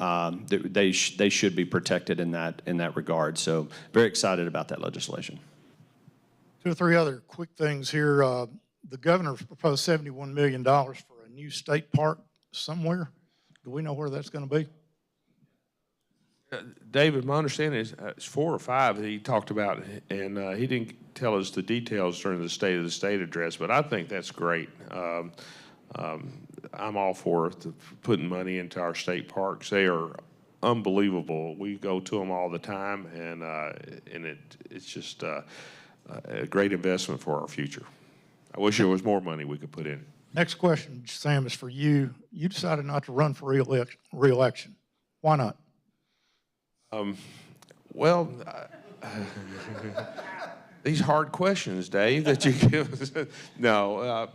they should be protected in that regard. So very excited about that legislation. 2 or 3 other quick things here. The governor's proposed $71 million for a new state park somewhere. Do we know where that's going to be? David, my understanding is it's 4 or 5 that he talked about, and he didn't tell us the details during the State of the State address, but I think that's great. I'm all for putting money into our state parks. They are unbelievable. We go to them all the time, and it's just a great investment for our future. I wish there was more money we could put in. Next question, Sam, is for you. You decided not to run for re-election. Why not? Well, these hard questions, Dave, that you give us. No,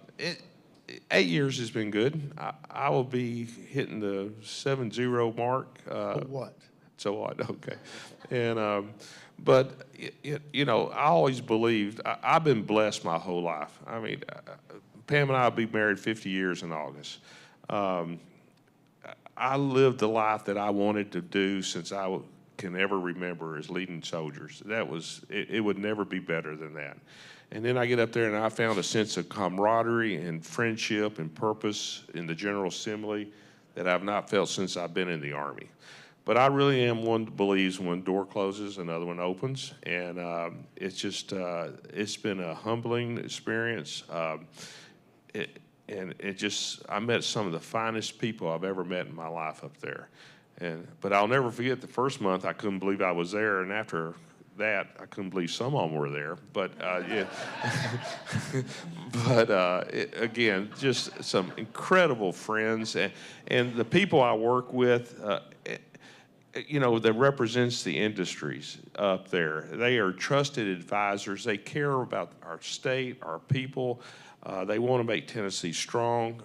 8 years has been good. I will be hitting the 7-0 mark. What? So what? Okay. And, but, you know, I always believed, I've been blessed my whole life. I mean, Pam and I will be married 50 years in August. I lived the life that I wanted to do since can ever remember as leading soldiers. It would never be better than that. And then I get up there and I found a sense of camaraderie and friendship and purpose in the General Assembly that I've not felt since I've been in the Army. But I really am one that believes one door closes, another one opens. And it's just, it's been a humbling experience. I met some of the finest people I've ever met in my life up there. But I'll never forget the first month I couldn't believe I was there, and after that I couldn't believe some of them were there. But yeah, but again, just some incredible friends, and the people I work with. You know, that represents the industries up there. They are trusted advisors. They care about our state, our people. They want to make Tennessee strong.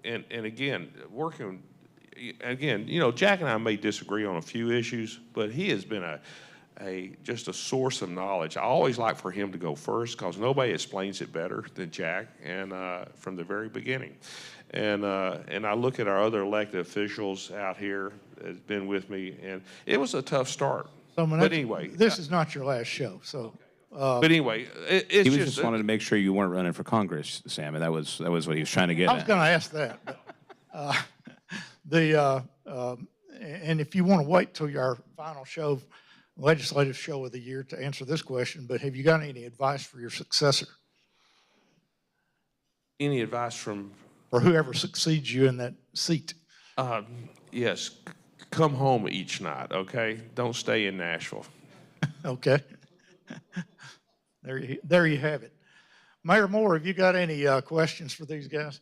And again, you know, Jack and I may disagree on a few issues, but he has been just a source of knowledge. I always like for him to go first because nobody explains it better than Jack, and from the very beginning. And I look at our other elected officials out here that's been with me, and it was a tough start. So, But anyway, this is not your last show, so. but anyway, it's He just wanted to make sure you weren't running for Congress, Sam, and that was what he was trying to get I was at. going to ask that. But, and if you want to wait till our final show, legislative show of the year to answer this question, but have you got any advice for your successor Any advice from? or whoever succeeds you in that seat? Yes, come home each night, okay? Don't stay in Nashville. Okay. There you have it. Mayor Moore, have you got any questions for these guys?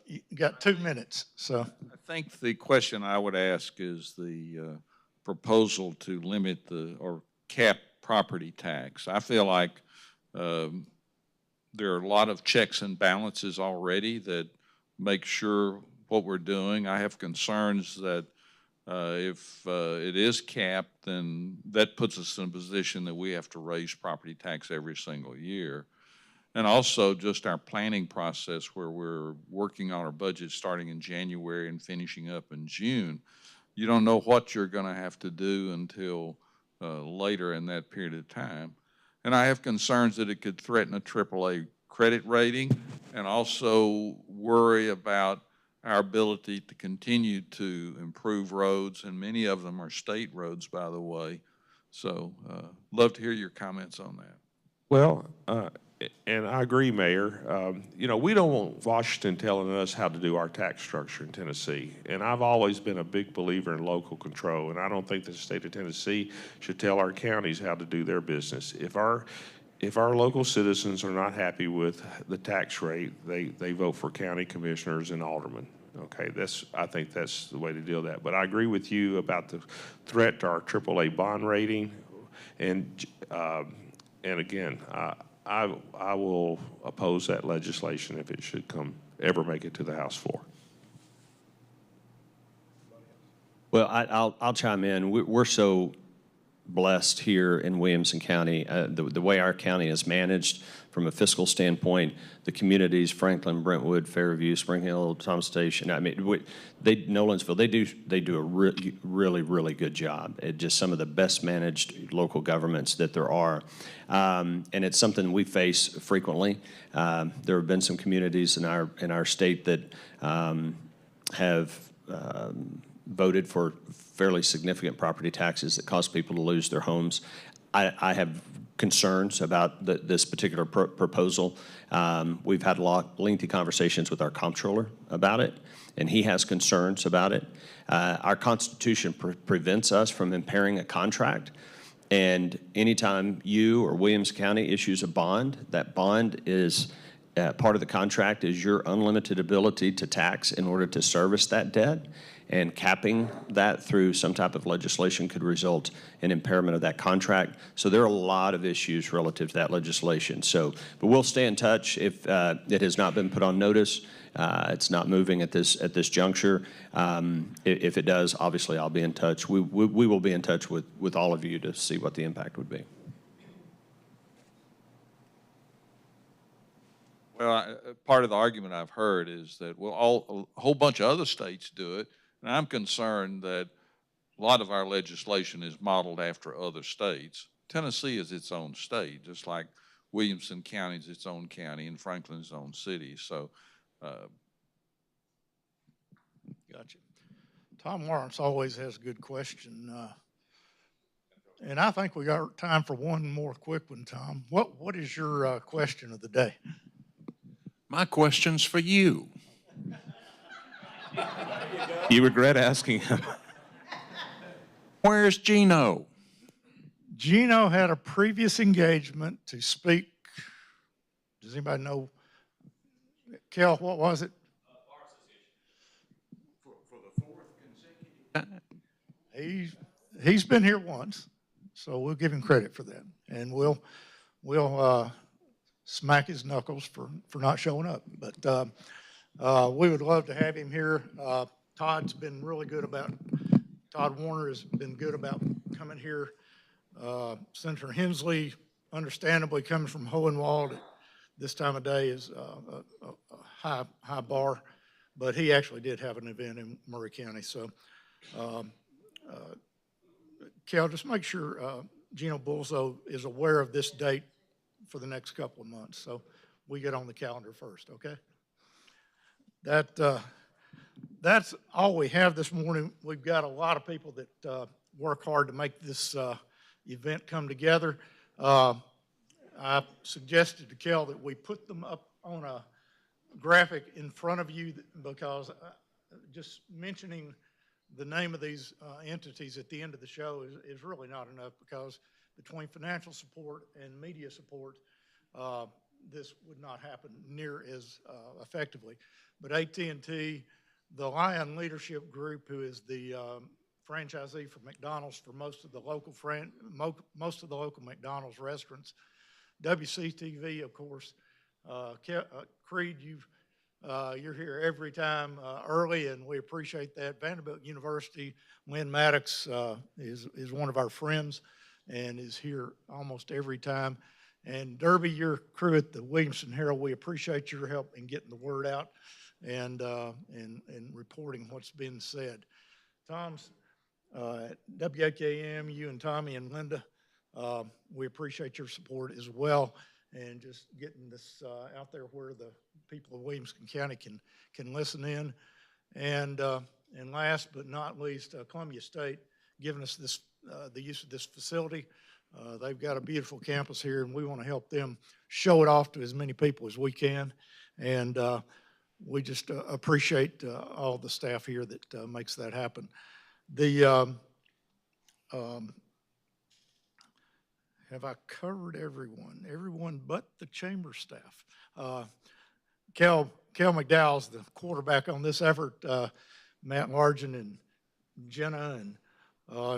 You got 2 minutes, so. I think the question I would ask is the proposal to limit or cap property tax. I feel like there are a lot of checks and balances already that make sure what we're doing. I have concerns that if it is capped, then that puts us in a position that we have to raise property tax every single year. And also just our planning process where we're working on our budget starting in January and finishing up in June. You don't know what you're going to have to do until later in that period of time. And I have concerns that it could threaten a AAA credit rating and also worry about our ability to continue to improve roads, and many of them are state roads, by the way. So love to hear your comments on that. Well, and I agree, Mayor. You know, we don't want Washington telling us how to do our tax structure in Tennessee. And I've always been a big believer in local control. And I don't think the state of Tennessee should tell our counties how to do their business. If our local citizens are not happy with the tax rate, they vote for county commissioners and aldermen. Okay, I think that's the way to deal with that. But I agree with you about the threat to our AAA bond rating. And again, I will oppose that legislation if it should ever make it to the House floor. Well, I'll chime in. We're so blessed here in Williamson County. The way our county is managed from a fiscal standpoint, the communities, Franklin, Brentwood, Fairview, Spring Hill, Thomas Station, I mean, Nolensville, they do a really good job. It's just some of the best managed local governments that there are. And it's something we face frequently. There have been some communities in our state that have voted for fairly significant property taxes that cause people to lose their homes. I have concerns about this particular proposal. We've had lengthy conversations with our comptroller about it, and he has concerns about it. Our Constitution prevents us from impairing a contract, and anytime you or Williams County issues a bond, that bond is part of the contract is your unlimited ability to tax in order to service that debt. And capping that through some type of legislation could result in impairment of that contract. So there are a lot of issues relative to that legislation. So, but we'll stay in touch if it has not been put on notice. It's not moving at this juncture. If it does, obviously I'll be in touch. We will be in touch with all of you to see what the impact would be. Well, part of the argument I've heard is that, well, a whole bunch of other states do it, and I'm concerned that a lot of our legislation is modeled after other states. Tennessee is its own state, just like Williamson County is its own county and Franklin's own city. So, Gotcha. Tom Lawrence always has a good question. And I think we got time for one more quick one, Tom. What is your question of the day? My question's for you. You regret asking him. Where's Gino? Gino had a previous engagement to speak. Does anybody know? Kel, what was it? For the fourth consecutive time. He's been here once, so we'll give him credit for that. And we'll smack his knuckles for not showing up. But we would love to have him here. Todd Warner has been good about coming here. Senator Hensley, understandably, coming from Hohenwald at this time of day is a high bar, but he actually did have an event in Murray County. So, Cal, just make sure Gino Bulzo is aware of this date for the next couple of months. So we get on the calendar first, okay? That's all we have this morning. We've got a lot of people that work hard to make this event come together. I suggested to Kel that we put them up on a graphic in front of you because just mentioning the name of these entities at the end of the show is really not enough, because between financial support and media support, this would not happen near as effectively. But AT&T, the Lion Leadership Group, who is the franchisee for McDonald's for most of the local McDonald's restaurants, WCTV, of course, Creed, you're here every time early, and we appreciate that. Vanderbilt University, Lynn Maddox is one of our friends and is here almost every time. And Derby, your crew at the Williamson Herald, we appreciate your help in getting the word out and reporting what's been said. Tom's at WAKM, you and Tommy and Linda, we appreciate your support as well, and just getting this out there where the people of Williamson County can listen in. And last but not least, Columbia State giving us this the use of this facility. They've got a beautiful campus here, and we want to help them show it off to as many people as we can. And we just appreciate all the staff here that makes that happen. Have I covered everyone? Everyone but the chamber staff. Kel McDowell's the quarterback on this effort. Matt Largen and Jenna and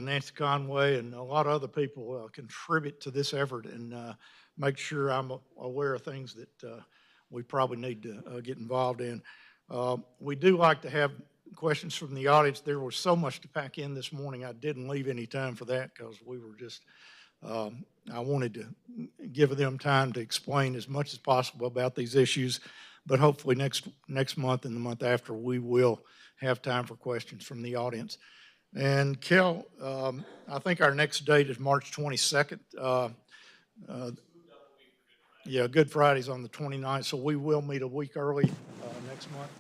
Nancy Conway and a lot of other people contribute to this effort and make sure I'm aware of things that we probably need to get involved in. We do like to have questions from the audience. There was so much to pack in this morning, I didn't leave any time for that because we were just, I wanted to give them time to explain as much as possible about these issues, but hopefully next month and the month after, we will have time for questions from the audience. And Kel, I think our next date is March 22nd. Yeah, Good Friday's on the 29th, so we will meet a week early next month.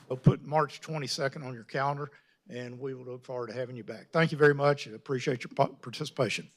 So put March 22nd on your calendar, and we will look forward to having you back. Thank you very much. I appreciate your participation.